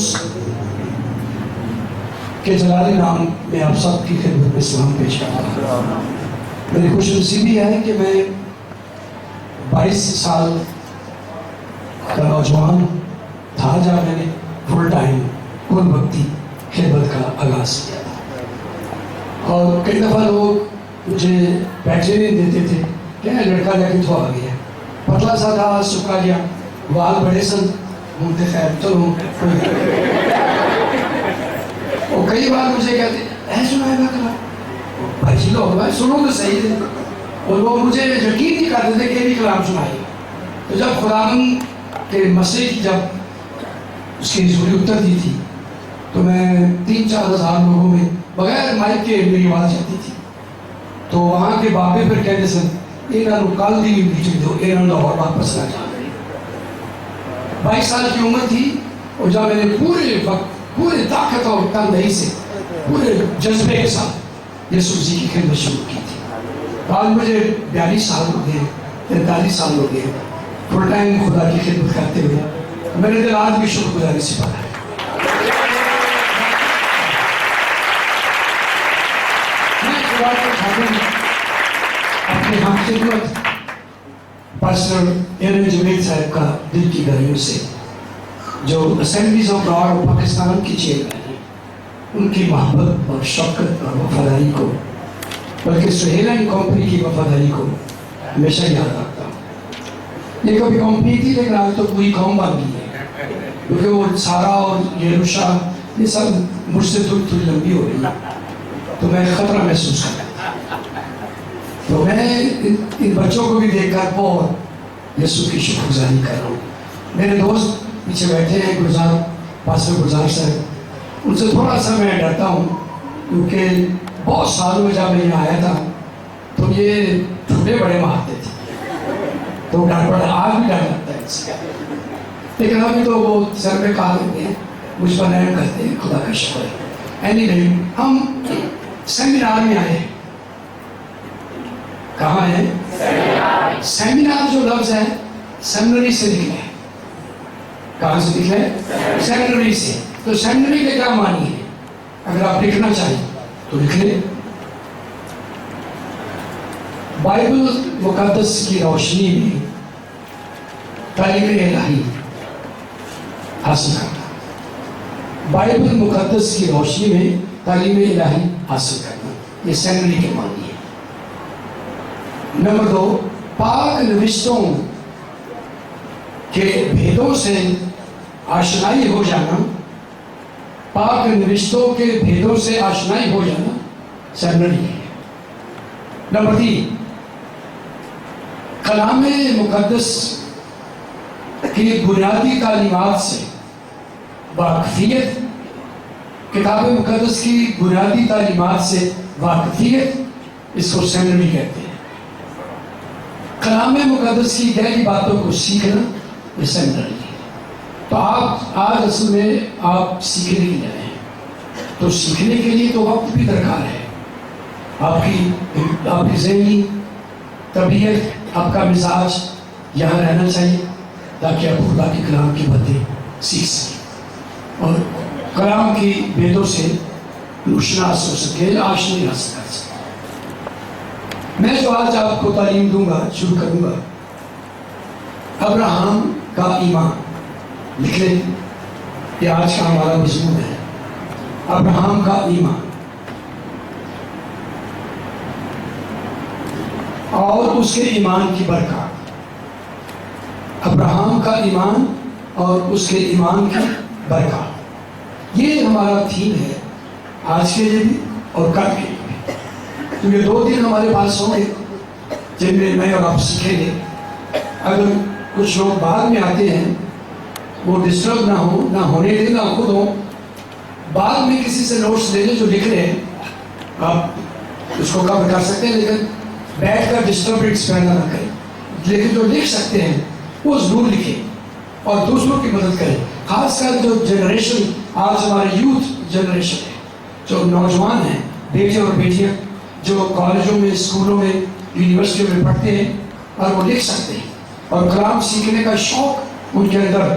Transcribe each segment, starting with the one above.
قدس کے جلالی نام میں آپ سب کی خدمت میں سلام پیش کرتا ہوں۔ میری خوش نصیبی ہے کہ میں 22 سال کا نوجوان تھا جب میں نے فل ٹائم کل وقتی خدمت کا آغاز کیا تھا، اور کئی دفعہ لوگ مجھے بیٹھے نہیں دیتے تھے کہ لڑکا جا کے تو آ گیا، پتلا سا تھا، سکا گیا، وال بڑے سن، مونتے خیر چلو۔ اور کئی بار مجھے کہتے اے سنائے گا کلام، بھائی لوگ بھائی سنو تو صحیح تھے، اور وہ مجھے یقین نہیں کرتے تھے کہ یہ بھی کلام سنائے گا۔ تو جب خداوند کے مسئلے کی جب اس کی حضوری اترتی تھی تو میں 3-4 ہزار لوگوں میں بغیر مائک کے میری آواز جاتی تھی، تو وہاں کے بابے پھر کہتے سن انہوں نے کل دی میٹنگ دو، انہوں نے اور واپس نہ جانا۔ 22 سال کی عمر تھی، اور جب میں نے پورے وقت پورے طاقت اور تندہی سے پورے جذبے کے ساتھ یسوع مسیح کی خدمت شروع کی تھی۔ آج مجھے 42 سال ہو گئے، 43 سال ہو گئے فل ٹائم خدا کی خدمت کرتے ہوئے۔ میرے دل آج بھی شکر گزاری سے بھرا ہے۔ میں خدا کے خاطر اپنے ہم خدمت پاسٹر ایرن جمیل صاحب کا دل کی گہرائیوں سے، جو اسمبلیز آف گاڈ پاکستان کی چیئرمین ہیں، ان کی محبت اور شفقت اور وفاداری کو، بلکہ سہیل اینڈ کمپنی کی وفاداری کو ہمیشہ یاد رکھتا ہوں۔ یہ کبھی کمپنی تھی لیکن آج تو پوری قوم بن گئی ہے، کیونکہ وہ سارا اور یروشا یہ سب مجھ سے تھوڑی لمبی ہو رہی ہے، تو میں خطرہ محسوس کر رہا تھا۔ تو میں ان بچوں کو بھی دیکھ کر بہت یسوع کی شکر گزاری کر رہا ہوں۔ میرے دوست پیچھے بیٹھے ہیں، گلزار پاسٹر گلزار صاحب، ان سے تھوڑا سا میں ڈرتا ہوں، کیونکہ بہت سالوں میں جب میں یہاں آیا تھا تو یہ ٹھوٹے بڑے مارتے تھے، تو ڈر پڑا، آج بھی ڈر لگتا ہے اس سے، لیکن ابھی تو وہ سر پہ کھا لیتے ہیں، مجھ پر رحم کرتے ہیں، خدا کا شکر ہے۔ اینی ہم سیمینار میں آئے ہیں۔ کہاں ہے سیمینار؟ جو لفظ ہے سیمنری سے نکلا ہے۔ کہاں سے نکلا ہے؟ سیمنری سے۔ تو سیمنری کے کیا معنی ہے؟ اگر آپ لکھنا چاہیں تو لکھ لیں۔ بائبل مقدس کی روشنی میں تعلیم الہی حاصل کرنا، بائبل مقدس کی روشنی میں تعلیم الہی حاصل کرنا، یہ سیمنری کے معنی ہے۔ نمبر 2، پاک نوشتوں کے بھیدوں سے آشنائی ہو جانا، پاک نوشتوں کے بھیدوں سے آشنائی ہو جانا سیمنری ہے۔ نمبر 3، کلام مقدس کی بنیادی تعلیمات سے واقفیت، کتاب مقدس کی بنیادی تعلیمات سے واقفیت، اس کو سیمنری کہتے ہیں۔ کلام مقدس کی گہری باتوں کو سیکھنا یہ سیمنری ہے۔ تو آپ آج اصل میں آپ سیکھنے کے لیے آئے ہیں، تو سیکھنے کے لیے تو وقت بھی درکار ہے۔ آپ کی ذہنی طبیعت، آپ کا مزاج یہاں رہنا چاہیے تاکہ آپ خدا کے کلام کی باتیں سیکھ سکیں اور کلام کی بھیدوں سے روشناس ہو سکے، آشنائی حاصل کر سکیں۔ میں جو آج آپ کو تعلیم دوں گا، شروع کروں گا، ابراہم کا ایمان۔ لکھ لیں، یہ آج کا ہمارا مضمون ہے، ابراہم کا ایمان اور اس کے ایمان کی برکات۔ ابراہم کا ایمان اور اس کے ایمان کی برکات، یہ ہمارا تھیم ہے آج کے لیے بھی اور کل کے لیے بھی، کیونکہ 2 دن ہمارے پاس ہوں گے جن میں میں اور آپ سیکھیں گے۔ اگر کچھ لوگ بعد میں آتے ہیں وہ ڈسٹرب نہ ہو، نہ ہونے دیں، نہ خود ہوں، بعد میں کسی سے نوٹس لے لیں، جو لکھ رہے ہیں آپ اس کو کور کر سکتے ہیں، لیکن بیٹھ کر ڈسٹربنس پیدا نہ کریں، لیکن جو لکھ سکتے ہیں وہ ضرور لکھیں اور دوسروں کی مدد کریں۔ خاص کر جو جنریشن آج ہمارے یوتھ جنریشن ہے، جو نوجوان ہیں، بیٹے اور بیٹیاں جو کالجوں میں، اسکولوں میں، یونیورسٹیوں میں پڑھتے ہیں اور وہ لکھ سکتے ہیں اور کلام سیکھنے کا شوق ان کے اندر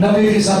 90%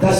10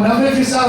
90%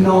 9